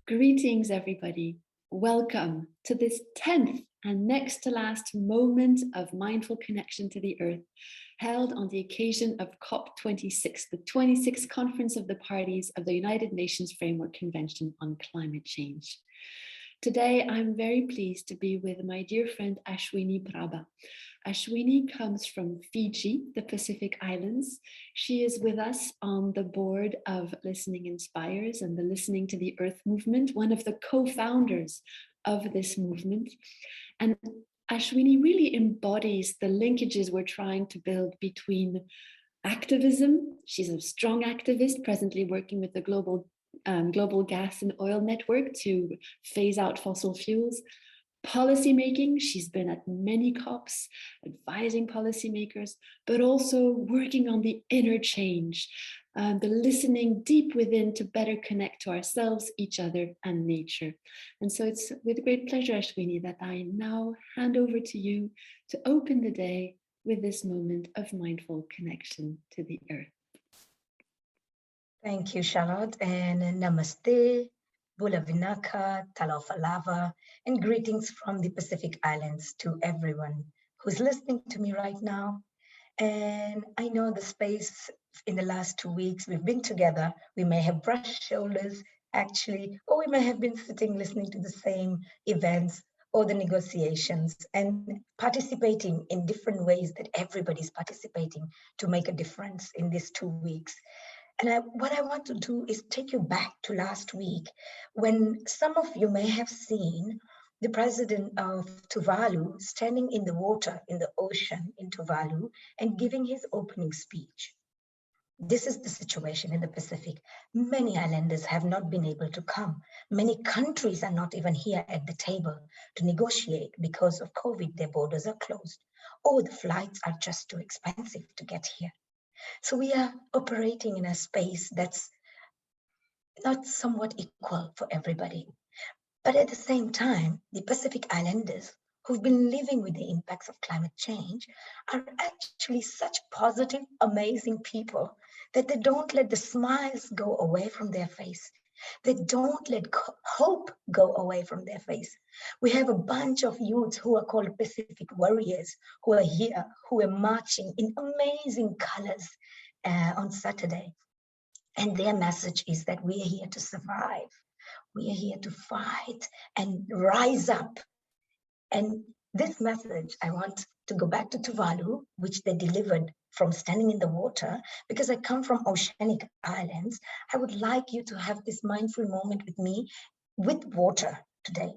Greetings, everybody. Welcome to this 10th and next to last moment of mindful connection to the earth, held on the occasion of COP26, the 26th Conference of the Parties of the United Nations Framework Convention on Climate Change. Today, I'm very pleased to be with my dear friend Ashwini Prabha. Ashwini comes from Fiji, the Pacific Islands. She is with us on the board of Listening Inspires and the Listening to the Earth movement, one of the co-founders of this movement. And Ashwini really embodies the linkages we're trying to build between activism. She's a strong activist, presently working with the Global Gas and Oil Network to phase out fossil fuels. Policy making, she's been at many COPs, advising policymakers, but also working on the inner change, the listening deep within to better connect to ourselves, each other, and nature. And so it's with great pleasure, Ashwini, that I now hand over to you to open the day with this moment of mindful connection to the earth. Thank you, Charlotte, and namaste, Bula Vinaka, Talofalava, and greetings from the Pacific Islands to everyone who's listening to me right now. And I know the space in the last 2 weeks we've been together, we may have brushed shoulders actually, or we may have been sitting listening to the same events or the negotiations and participating in different ways that everybody's participating to make a difference in these 2 weeks. And what I want to do is take you back to last week when some of you may have seen the president of Tuvalu standing in the water, in the ocean in Tuvalu, and giving his opening speech. This is the situation in the Pacific. Many islanders have not been able to come. Many countries are not even here at the table to negotiate because of COVID. Their borders are closed, or the flights are just too expensive to get here. So we are operating in a space that's not somewhat equal for everybody. But at the same time, the Pacific Islanders who've been living with the impacts of climate change are actually such positive, amazing people that they don't let the smiles go away from their face. They don't let hope go away from their face. We have a bunch of youths who are called Pacific Warriors who are here, who are marching in amazing colors on Saturday. And their message is that we are here to survive. We are here to fight and rise up. And this message, I want to go back to Tuvalu, which they delivered from standing in the water, because I come from oceanic islands. I would like you to have this mindful moment with me with water today.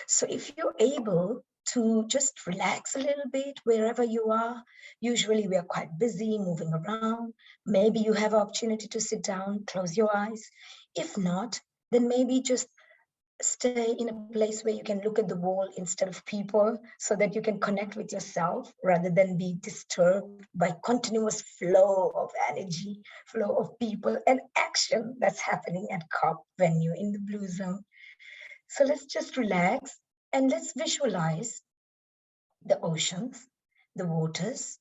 So if you're able to just relax a little bit wherever you are, usually we are quite busy moving around. Maybe you have an opportunity to sit down, close your eyes. If not, then maybe just stay in a place where you can look at the wall instead of people so that you can connect with yourself rather than be disturbed by continuous flow of energy, flow of people and action that's happening at COP when you're in the blue zone. So let's just relax and let's visualize the oceans, the waters,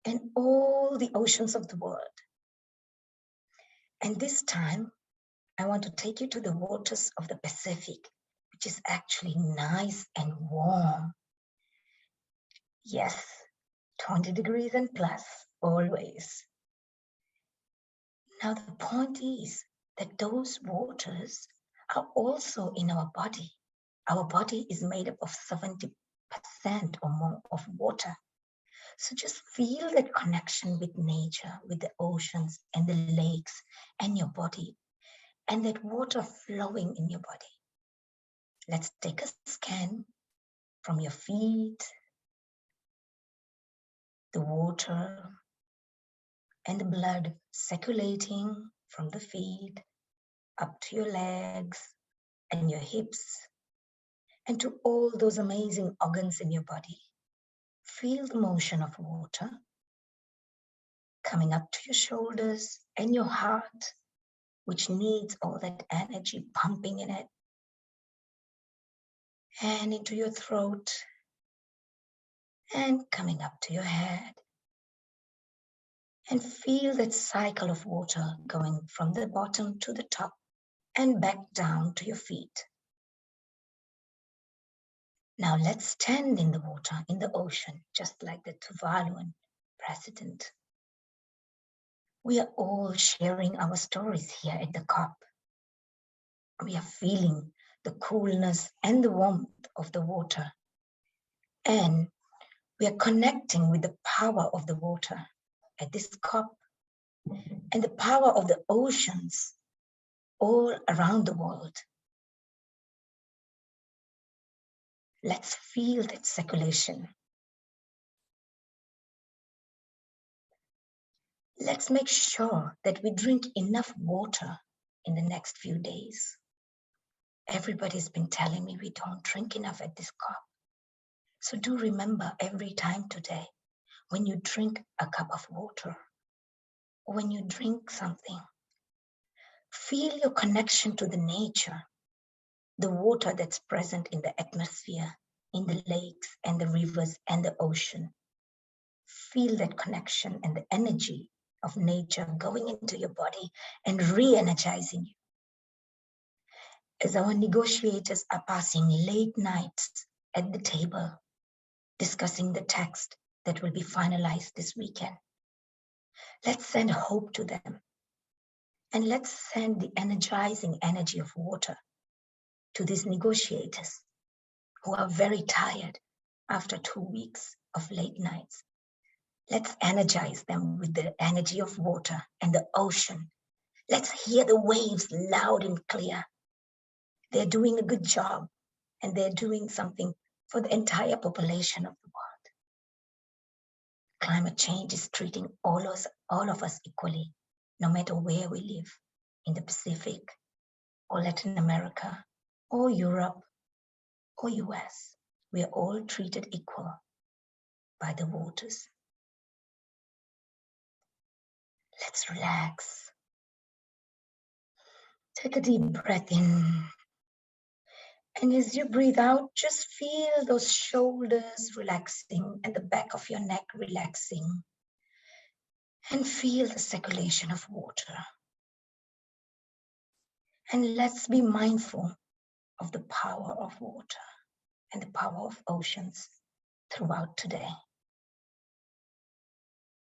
and all the oceans of the world. And this time, I want to take you to the waters of the Pacific, which is actually nice and warm. Yes, 20 degrees and plus, always. Now, the point is that those waters are also in our body. Our body is made up of 70% or more of water. So just feel that connection with nature, with the oceans and the lakes and your body, and that water flowing in your body. Let's take a scan from your feet, the water and the blood circulating from the feet up to your legs and your hips and to all those amazing organs in your body. Feel the motion of water coming up to your shoulders and your heart, which needs all that energy pumping in it, and into your throat, and coming up to your head. And feel that cycle of water going from the bottom to the top, and back down to your feet. Now let's stand in the water, in the ocean, just like the Tuvaluan president. We are all sharing our stories here at the COP. We are feeling the coolness and the warmth of the water. And we are connecting with the power of the water at this COP and the power of the oceans all around the world. Let's feel that circulation. Let's make sure that we drink enough water in the next few days. Everybody's been telling me we don't drink enough at this COP. So do remember every time today, when you drink a cup of water, or when you drink something, feel your connection to the nature, the water that's present in the atmosphere, in the lakes and the rivers and the ocean. Feel that connection and the energy of nature going into your body and re-energizing you. As our negotiators are passing late nights at the table, discussing the text that will be finalized this weekend, let's send hope to them. And let's send the energizing energy of water to these negotiators who are very tired after 2 weeks of late nights. Let's energize them with the energy of water and the ocean. Let's hear the waves loud and clear. They're doing a good job, and they're doing something for the entire population of the world. Climate change is treating all of us equally, no matter where we live, in the Pacific, or Latin America, or Europe, or US. We are all treated equal by the waters. Let's relax. Take a deep breath in. And as you breathe out, just feel those shoulders relaxing and the back of your neck relaxing. And feel the circulation of water. And let's be mindful of the power of water and the power of oceans throughout today.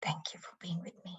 Thank you for being with me.